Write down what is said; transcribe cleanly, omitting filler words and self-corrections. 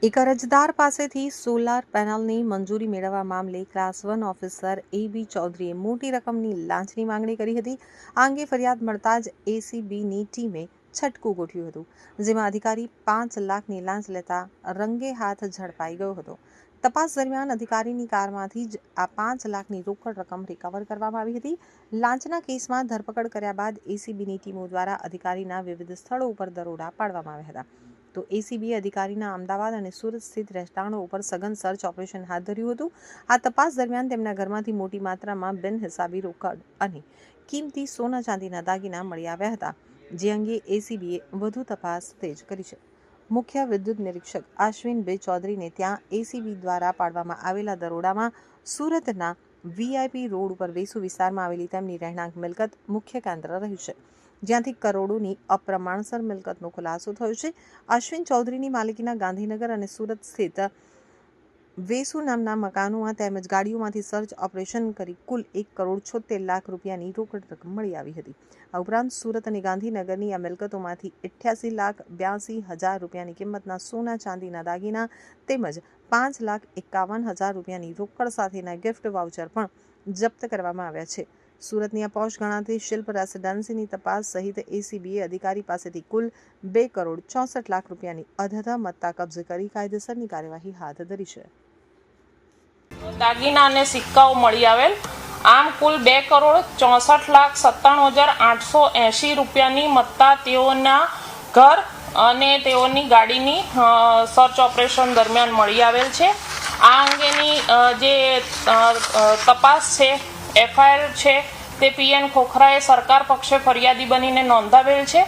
એક અરજદાર પાસેથી સોલાર પેનલની મંજૂરી મેળવવા મામલે ક્લાસ 1 ઓફિસર AB ચૌધરીએ મોટી રકમની લાંચની માંગણી કરી હતી. આ અંગે ફરિયાદ મળતા જ ACBની ટીમે છટકું ગોઠવ્યું હતું, જેમાં અધિકારી 5 લાખની લાંચ લેતા રંગે હાથ ઝડપાઈ ગયો હતો. તપાસ દરમિયાન અધિકારીની કારમાંથી જ આ 5 લાખની રોકડ રકમ રિકવર કરવામાં આવી હતી. લાંચના કેસમાં ધરપકડ કર્યા બાદ ACBની ટીમો દ્વારા અધિકારીના વિવિધ સ્થળો ઉપર દરોડા પાડવામાં આવ્યા હતા. તો ACBએ અધિકારીના અમદાવાદ અને સુરત સ્થિત રહેઠાણો ઉપર સઘન સર્ચ ઓપરેશન હાથ ધર્યું હતું. આ તપાસ દરમિયાન તેમના ઘરમાંથી મોટી માત્રામાં બિનહિસાબી રોકડ અને કિંમતી સોના ચાંદીના દાગીના મળી આવ્યા હતા, જે અંગે ACBએ વધુ તપાસ તેજ કરી છે. મુખ્ય વિદ્યુત નિરીક્ષક અશ્વિન B ચૌધરીને ત્યાં ACB દ્વારા પાડવામાં આવેલા દરોડામાં સુરતના VIP રોડ ઉપર વેસુ વિસ્તારમાં આવેલી તેમની રહેણાંક મિલકત મુખ્ય કેન્દ્ર રહ્યું છે, જ્યાંથી કરોડોની અપ્રમાણસર મિલકતનો ખુલાસો થયો છે. અશ્વિન ચૌધરીની માલિકીના ગાંધીનગર અને સુરત સ્થિત વેસુ નામના મકાનોમાં તેમજ ગાડીઓમાંથી સર્ચ ઓપરેશન કરી કુલ 1,76 લાખ રૂપિયાની રોકડ રકમ મળી આવી હતી. આ ઉપરાંત સુરત અને ગાંધીનગરની આ મિલકતોમાંથી 88,82,000 રૂપિયાની કિંમતના સોના ચાંદીના દાગીના તેમજ 5,51,000 રૂપિયાની રોકડ સાથેના ગિફ્ટ વાઉચર પણ જપ્ત કરવામાં આવ્યા છે. સુરતની આ પોશ ગણાતી શિલ્પ રેસિડેન્સીની તપાસ સહિત ACBએ અધિકારી પાસેથી કુલ 2,64 લાખ રૂપિયાની અધધા મત્તા કબજે કરી કાયદેસરની કાર્યવાહી હાથ ધરી છે. દાગીના અને સિક્કાઓ મળી આવેલ. આમ કુલ 2,64,97,880 રૂપિયાની મત્તા તેઓના ઘર અને તેઓની ગાડીની સર્ચ ઓપરેશન દરમિયાન મળી આવેલ છે. આ અંગેની જે તપાસ છે, FIR છે, તે PN ખોખરાએ સરકાર પક્ષે ફરિયાદી બનીને નોંધાવેલ છે.